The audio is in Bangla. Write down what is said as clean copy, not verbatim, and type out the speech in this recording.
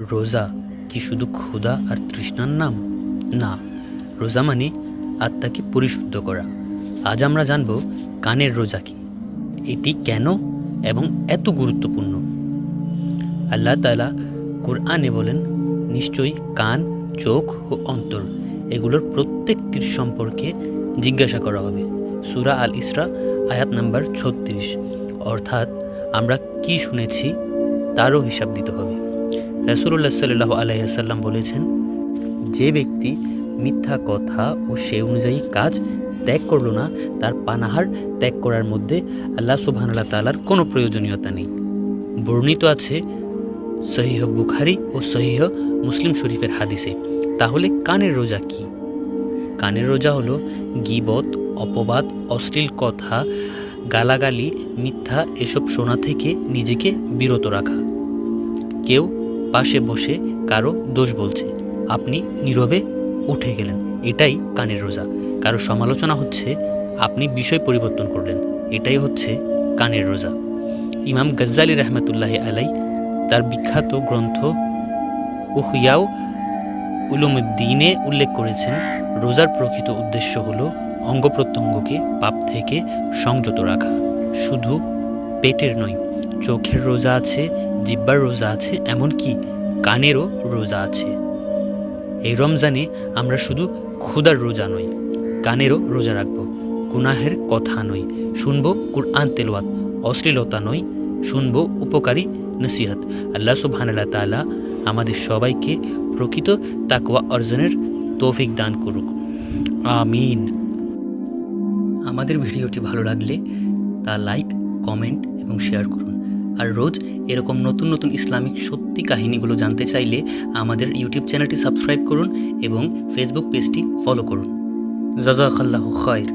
রোজা কি শুধু ক্ষুধা আর তৃষ্ণার নাম? না, রোজা মানে আত্মাকে পরিশুদ্ধ করা। আজ আমরা জানব কানের রোজা কি, এটি কেন এবং এত গুরুত্বপূর্ণ। আল্লাহ তাআলা কোরআনে বলেন, নিশ্চয়ই কান, চোখ ও অন্তর এগুলোর প্রত্যেকটির সম্পর্কে জিজ্ঞাসা করা হবে। সূরা আল ইসরা আয়াত নাম্বার 36। অর্থাৎ আমরা কি শুনেছি তারও হিসাব দিতে হবে। রাসূলুল্লাহ সাল্লাল্লাহু আলাইহি ওয়াসাল্লাম বলেছেন, যে ব্যক্তি মিথ্যা কথা ও সে অনুযায়ী কাজ ত্যাগ করল না, তার পানাহার ত্যাগ করার মধ্যে আল্লাহ সুবহানাহু তাআলার কোনো প্রয়োজনীয়তা নেই। বর্ণিত আছে সহিহ বুখারী ও সহিহ মুসলিম শরীফের হাদিসে। তাহলে কানের রোজা কি? কানের রোজা হলো গীবত, অপবাদ, অশ্লীল কথা, গালাগালি, মিথ্যা এসব শোনা থেকে নিজেকে বিরত রাখা। কেউ পাশে বসে কারো দোষ বলছে, আপনি নীরবে উঠে গেলেন, এটাই কানের রোজা। কারো সমালোচনা হচ্ছে, আপনি বিষয় পরিবর্তন করলেন, এটাই হচ্ছে কানের রোজা। ইমাম গজ্জালি রহমতুল্লাহি আলাই তার বিখ্যাত গ্রন্থ উহইয়াউ উলুমুদ্দিনে উল্লেখ করেছেন, রোজার প্রকৃত উদ্দেশ্য হলো অঙ্গ প্রত্যঙ্গকে পাপ থেকে সংযত রাখা। শুধু পেটের নয়, চোখের রোজা আছে, জিহ্বার রোজা আছে, এমনকি কানেরও রোজা আছে। এই রমজানে আমরা শুধু ক্ষুধার রোজা নয়, কানেরও রোজা রাখবো। গুনাহের কথা নয়, শুনবো কুরআন তেলাওয়াত। অশ্লীলতা নয়, শুনবো উপকারী নসিহত। আল্লাহ সুবহানাহু তাআলা আমাদের সবাইকে প্রকৃত তাকওয়া অর্জনের তৌফিক দান করুক, আমিন। আমাদের ভিডিওটি ভালো লাগলে তা লাইক, কমেন্ট এবং শেয়ার করুন। আর রোজ এরকম নতুন নতুন ইসলামিক সত্যি কাহিনীগুলো জানতে চাইলে আমাদের ইউটিউব চ্যানেলটি সাবস্ক্রাইব করুন এবং ফেসবুক পেজটি ফলো করুন। জাযাকাল্লাহু খায়র।